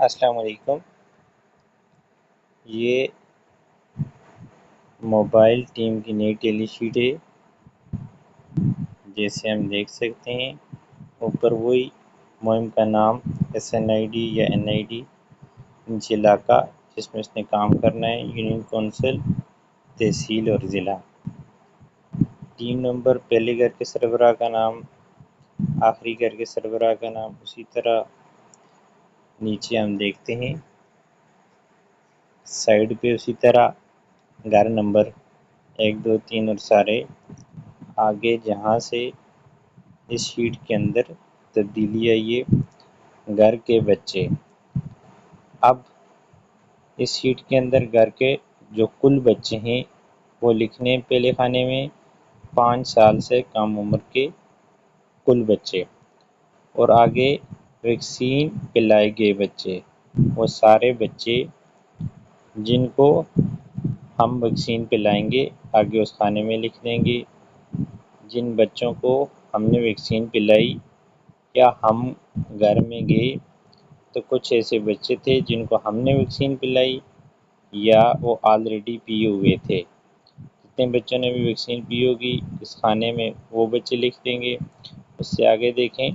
السلام علیکم۔ یہ موبائل ٹیم کی نئی ڈیلی شیٹ ہے، جیسے ہم دیکھ سکتے ہیں اوپر وہی مہم کا نام SNID یا NID، نیچے علاقہ جس میں اس نے کام کرنا ہے، یونین کونسل، تحصیل اور ضلع، ٹیم نمبر، پہلے گھر کے سربراہ کا نام، آخری گھر کے سربراہ کا نام۔ اسی طرح نیچے ہم دیکھتے ہیں سائڈ پہ اسی طرح گھر نمبر 1 2 3 اور سارے آگے جہاں سے اس شیٹ کے اندر تبدیلی آئی ہے گھر کے بچے۔ اب اس شیٹ کے اندر گھر کے جو کل بچے ہیں وہ لکھنے پہلے خانے میں 5 سال سے کم عمر کے کل بچے، اور آگے ویکسین پلائے گئے بچے، وہ سارے بچے جن کو ہم ویکسین پلائیں گے آگے اس خانے میں لکھ دیں گے۔ جن بچوں کو ہم نے ویکسین پلائی یا ہم گھر میں گئے تو کچھ ایسے بچے تھے جن کو ہم نے ویکسین پلائی یا وہ آلریڈی پیے ہوئے تھے، جتنے بچوں نے بھی ویکسین پی ہوگی اس خانے میں وہ بچے لکھ دیں گے۔ اس سے آگے دیکھیں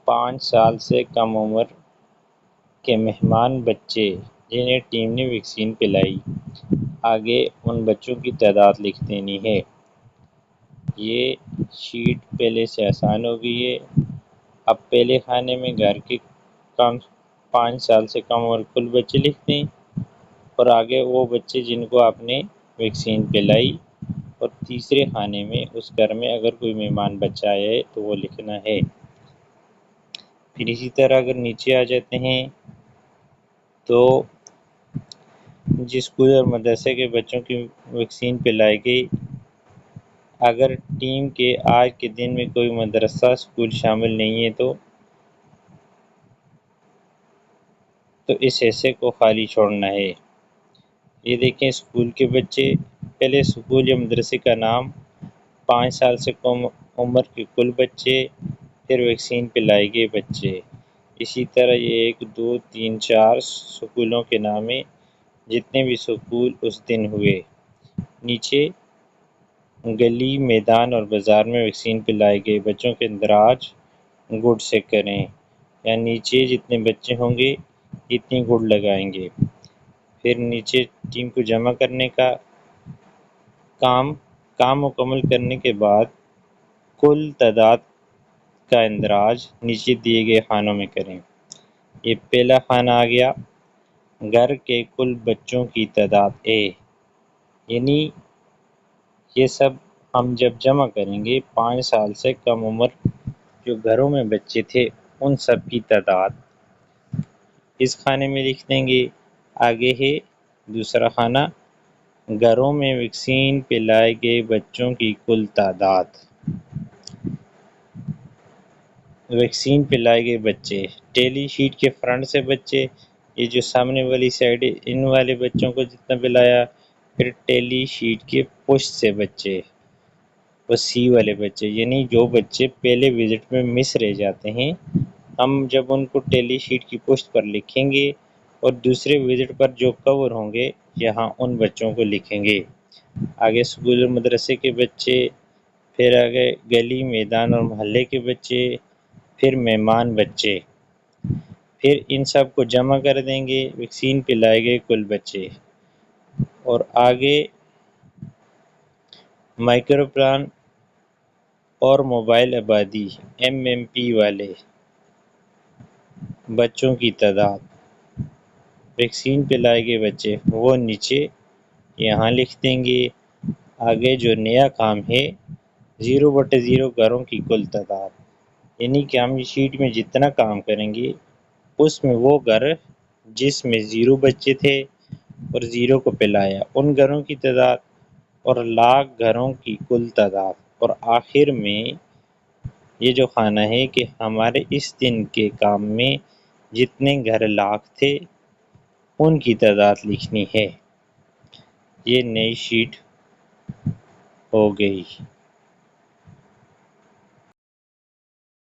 5 سال سے کم عمر کے مہمان بچے جنہیں ٹیم نے ویکسین پلائی، آگے ان بچوں کی تعداد لکھ دینی ہے۔ یہ شیٹ پہلے سے آسان ہو گئی ہے۔ اب پہلے خانے میں گھر کے 5 سال سے کم عمر کل بچے لکھ دیں، اور آگے وہ بچے جن کو آپ نے ویکسین پلائی، اور تیسرے خانے میں اس گھر میں اگر کوئی مہمان بچہ آیا ہے تو وہ لکھنا ہے۔ پھر اسی طرح اگر نیچے آ جاتے ہیں تو جس اسکول اور مدرسے کے بچوں کی ویکسین پلائی گئی، اگر ٹیم کے آج کے دن میں کوئی مدرسہ اسکول شامل نہیں ہے تو اس حصے کو خالی چھوڑنا ہے۔ یہ دیکھیں اسکول کے بچے، پہلے اسکول یا مدرسے کا نام، 5 سال سے کم عمر کے کل بچے، پھر ویکسین پلائے گئے بچے۔ اسی طرح یہ 1 2 3 4 سکولوں کے نام ہیں جتنے بھی سکول اس دن ہوئے۔ نیچے گلی، میدان اور بازار میں ویکسین پلائے گئے بچوں کے اندراج گڑ سے کریں، یا نیچے جتنے بچے ہوں گے اتنی گڑ لگائیں گے۔ پھر نیچے ٹیم کو جمع کرنے کا کام مکمل کرنے کے بعد کل تعداد کا اندراج نیچے دیے گئے خانوں میں کریں۔ یہ پہلا خانہ آ گیا، گھر کے کل بچوں کی تعداد A، یعنی یہ سب ہم جب جمع کریں گے 5 سال سے کم عمر جو گھروں میں بچے تھے ان سب کی تعداد اس خانے میں لکھ دیں گے۔ آگے ہے دوسرا خانہ، گھروں میں ویکسین پلائے گئے بچوں کی کل تعداد۔ ویکسین پلائے گئے بچے، ڈیلی شیٹ کے فرنٹ سے بچے، یہ جو سامنے والی سائڈ ہے ان والے بچوں کو جتنا پلایا، پھر ٹیلی شیٹ کے پشت سے بچے، وہ C والے بچے، یعنی جو بچے پہلے وزٹ میں مس رہ جاتے ہیں ہم جب ان کو ٹیلی شیٹ کی پشت پر لکھیں گے اور دوسرے وزٹ پر جو کور ہوں گے یہاں ان بچوں کو لکھیں گے۔ آگے اسکول اور مدرسے کے بچے، پھر آگے گلی، میدان اور محلے کے بچے، پھر مہمان بچے، پھر ان سب کو جمع کر دیں گے ویکسین پلائے گئے کل بچے، اور آگے مائکرو پلان اور موبائل آبادی MMP والے بچوں کی تعداد، ویکسین پلائے گئے بچے وہ نیچے یہاں لکھ دیں گے۔ آگے جو نیا کام ہے 0/0 گھروں کی کل تعداد، یعنی کہ ہم اس شیٹ میں جتنا کام کریں گے اس میں وہ گھر جس میں 0 بچے تھے اور 0 کو پلایا ان گھروں کی تعداد، اور لاکھ گھروں کی کل تعداد، اور آخر میں یہ جو خانہ ہے کہ ہمارے اس دن کے کام میں جتنے گھر لاکھ تھے ان کی تعداد لکھنی ہے۔ یہ نئی شیٹ ہو گئی۔